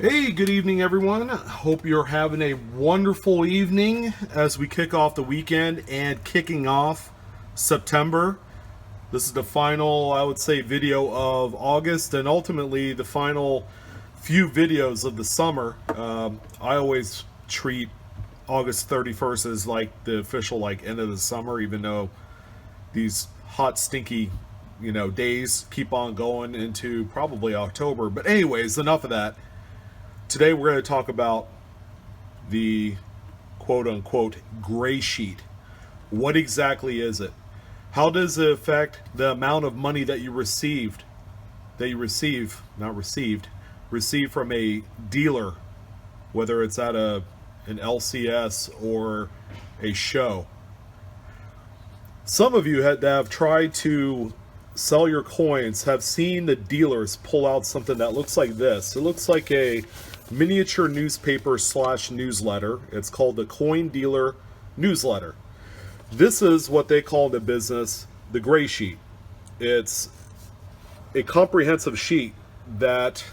Hey, good evening, everyone. Hope you're having a wonderful evening as we kick off the weekend and kicking off September. This is the final, I would say, video of August and ultimately the final few videos of the summer. I always treat August 31st as like the official end of the summer, even though these hot, stinky, days keep on going into probably October. But anyways, enough of that. Today we're going to talk about the quote-unquote gray sheet. What exactly is it? How does it affect the amount of money that you receive from a dealer, whether it's at an LCS or a show? Some of you that have tried to sell your coins have seen the dealers pull out something that looks like this. It looks like a miniature newspaper / newsletter. It's called the Coin Dealer Newsletter. This is what they call in the business the gray sheet. It's a comprehensive sheet that,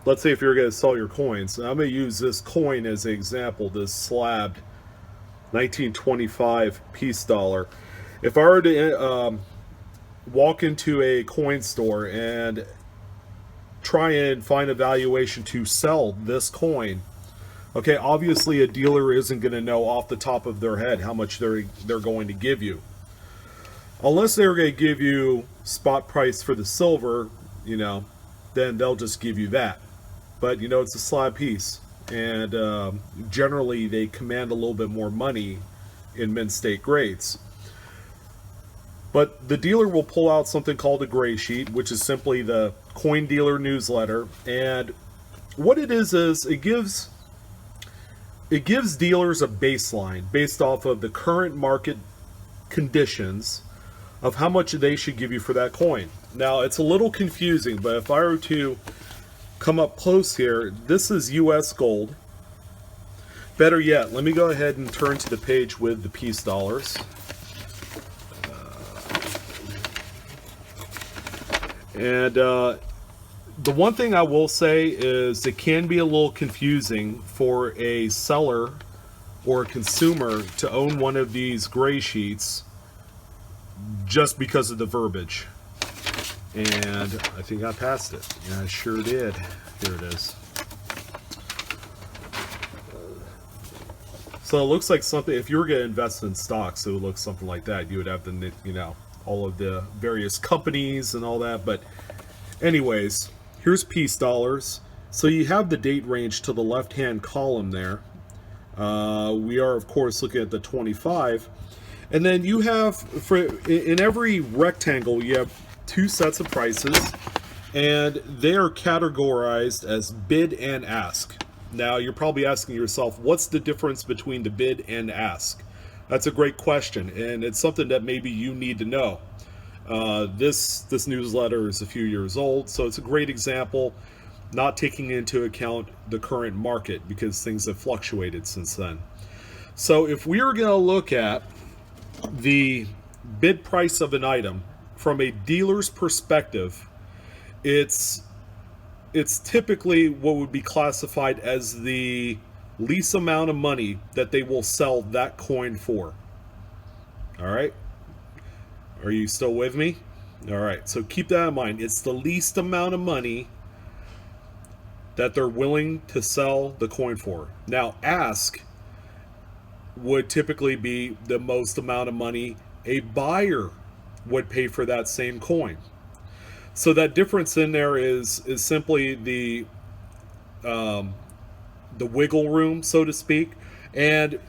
let's say if you're going to sell your coins, and I'm going to use this coin as an example, this slabbed 1925 peace dollar. If I were to walk into a coin store and try and find a valuation to sell this coin, okay, obviously a dealer isn't going to know off the top of their head how much they're going to give you, unless they're going to give you spot price for the silver. Then they'll just give you that. But it's a slab piece, and generally they command a little bit more money in mint state grades. But the dealer will pull out something called a gray sheet, which is simply the Coin Dealer Newsletter. And what it is it gives dealers a baseline based off of the current market conditions of how much they should give you for that coin. Now, it's a little confusing, but if I were to come up close here, this is US gold. Better yet, let me go ahead and turn to the page with the peace dollars. And the one thing I will say is it can be a little confusing for a seller or a consumer to own one of these gray sheets just because of the verbiage. And I think I passed it. Yeah, I sure did. Here it is. So it looks like something, if you were going to invest in stocks, it would look something like that. You would have the, all of the various companies and all that. But anyways, here's peace dollars. So you have the date range to the left hand column there. We are of course looking at the 25, and then you have, in every rectangle, you have two sets of prices, and they are categorized as bid and ask. Now you're probably asking yourself, what's the difference between the bid and ask? That's a great question, and it's something that maybe you need to know. This newsletter is a few years old, so it's a great example, not taking into account the current market because things have fluctuated since then. So if we are going to look at the bid price of an item from a dealer's perspective, it's typically what would be classified as the least amount of money that they will sell that coin for. All right, are you still with me? All right, so keep that in mind. It's the least amount of money that they're willing to sell the coin for. Now, ask would typically be the most amount of money a buyer would pay for that same coin. So that difference in there is simply the wiggle room, so to speak. And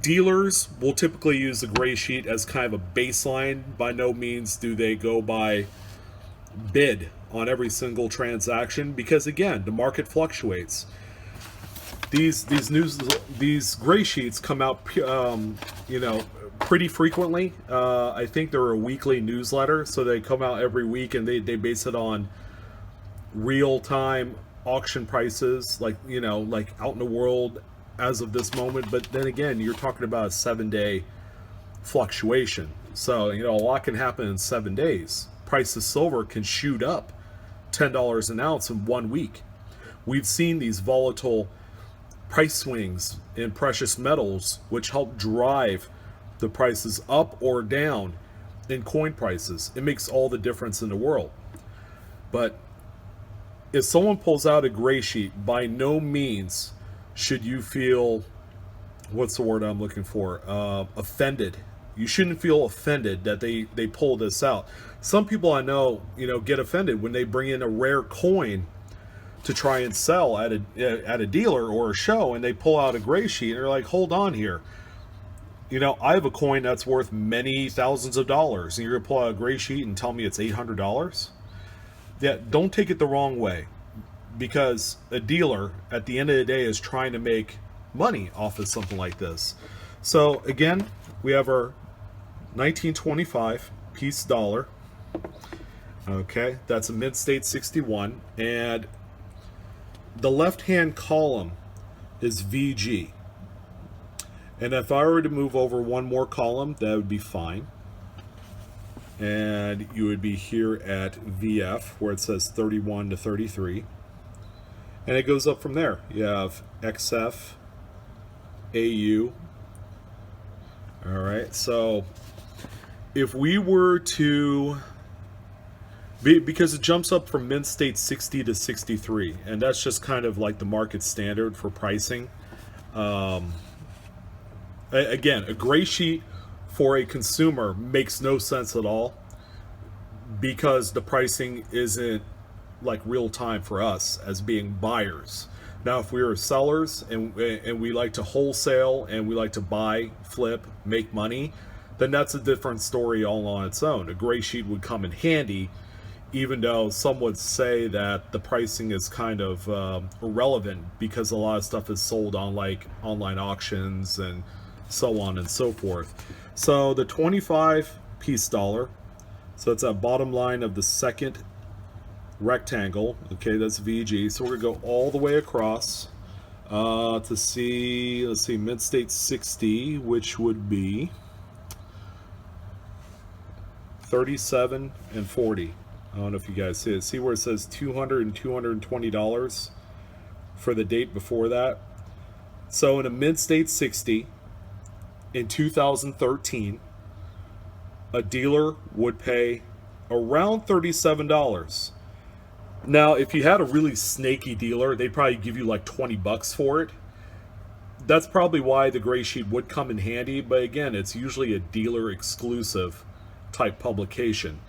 dealers will typically use the gray sheet as kind of a baseline. By no means do they go by bid on every single transaction, because again, the market fluctuates. These gray sheets come out pretty frequently. I think they're a weekly newsletter, so they come out every week, and they base it on real-time auction prices, like out in the world as of this moment. But then again, you're talking about a 7-day fluctuation, so a lot can happen in 7 days. Price of silver can shoot up $10 an ounce in 1 week. We've seen these volatile price swings in precious metals, which help drive the prices up or down in coin prices. It makes all the difference in the world. But if someone pulls out a gray sheet, by no means should you feel, what's the word I'm looking for, offended. You shouldn't feel offended that they pull this out. Some people I know, get offended when they bring in a rare coin to try and sell at a dealer or a show, and they pull out a gray sheet and they're like, hold on here. I have a coin that's worth many thousands of dollars, and you're gonna pull out a gray sheet and tell me it's $800? Yeah, don't take it the wrong way, because a dealer at the end of the day is trying to make money off of something like this. So again, we have our 1925 piece dollar. Okay, that's a Mint State 61, and the left-hand column is VG. And if I were to move over one more column, that would be fine. And you would be here at VF, where it says 31 to 33. And it goes up from there. You have XF, AU. All right, so if we were to, because it jumps up from Mint State 60 to 63, and that's just kind of like the market standard for pricing. Again, a gray sheet for a consumer makes no sense at all, because the pricing isn't like real time for us as being buyers. Now, if we are sellers and we like to wholesale and we like to buy, flip, make money, then that's a different story all on its own. A gray sheet would come in handy, even though some would say that the pricing is kind of irrelevant, because a lot of stuff is sold on like online auctions and so on and so forth. So the 25 piece dollar, so it's that bottom line of the second rectangle. Okay, that's VG. So we're gonna go all the way across to see, let's see, Mint State 60, which would be 37 and 40. I don't know if you guys see it. See where it says $200 and $220 for the date before that? So in a Mint State 60 in 2013, a dealer would pay around $37. Now, if you had a really snaky dealer, they'd probably give you like 20 bucks for it. That's probably why the gray sheet would come in handy, but again, it's usually a dealer exclusive type publication.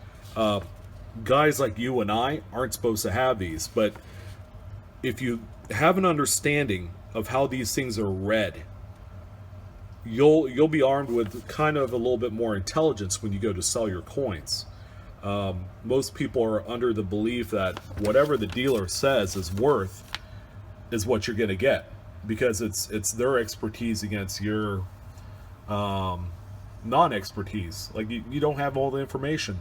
Guys like you and I aren't supposed to have these, but if you have an understanding of how these things are read, you'll be armed with kind of a little bit more intelligence when you go to sell your coins. Most people are under the belief that whatever the dealer says is worth is what you're going to get, because it's their expertise against your non-expertise. Like you don't have all the information.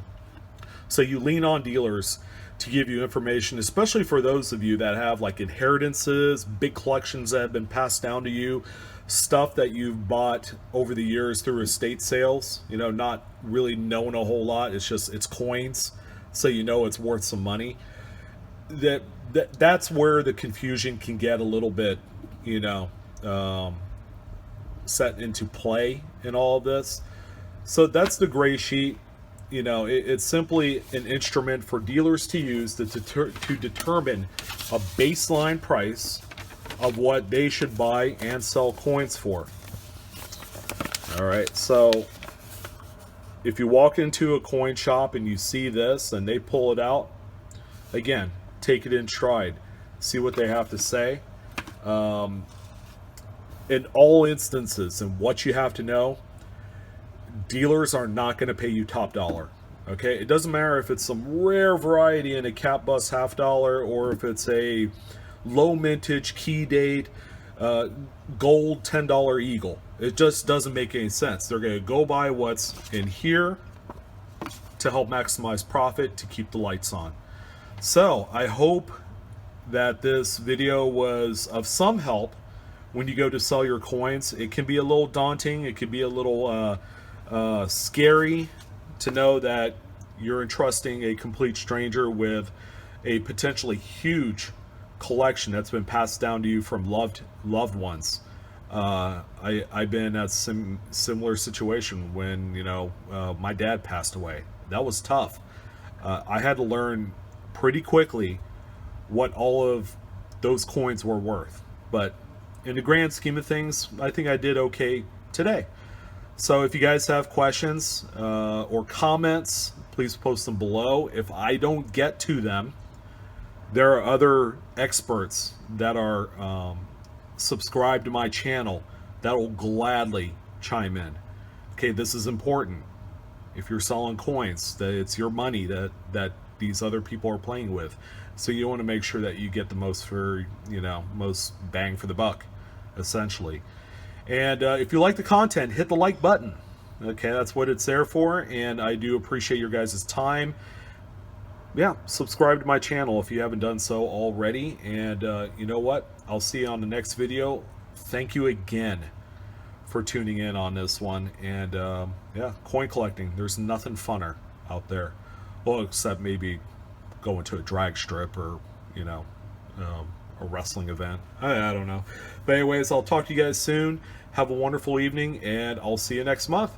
So you lean on dealers to give you information, especially for those of you that have like inheritances, big collections that have been passed down to you, stuff that you've bought over the years through estate sales, not really knowing a whole lot. It's coins, so it's worth some money. That's where the confusion can get a little bit, set into play in all of this. So that's the gray sheet. It's simply an instrument for dealers to use to determine a baseline price of what they should buy and sell coins for. All right, so if you walk into a coin shop and you see this and they pull it out, again, take it in stride, see what they have to say. In all instances, and what you have to know, dealers are not going to pay you top dollar. Okay, it doesn't matter if it's some rare variety in a cap bus half dollar, or if it's a low mintage key date gold $10 eagle. It just doesn't make any sense. They're going to go by what's in here to help maximize profit, to keep the lights on. So I hope that this video was of some help when you go to sell your coins. It can be a little daunting. It can be a little scary to know that you're entrusting a complete stranger with a potentially huge collection that's been passed down to you from loved ones. I've been at similar situation when my dad passed away. That was tough. I had to learn pretty quickly what all of those coins were worth. But in the grand scheme of things, I think I did okay today. So if you guys have questions or comments, please post them below. If I don't get to them, there are other experts that are subscribed to my channel that will gladly chime in. Okay, this is important. If you're selling coins, that it's your money that these other people are playing with. So you want to make sure that you get the most most bang for the buck, essentially. And if you like the content, hit the like button. Okay, that's what it's there for, and I do appreciate your guys' time. Yeah, subscribe to my channel if you haven't done so already, and you know what? I'll see you on the next video. Thank you again for tuning in on this one, and yeah, coin collecting, there's nothing funner out there. Well, except maybe going to a drag strip or, a wrestling event. I don't know. But anyways, I'll talk to you guys soon. Have a wonderful evening, and I'll see you next month.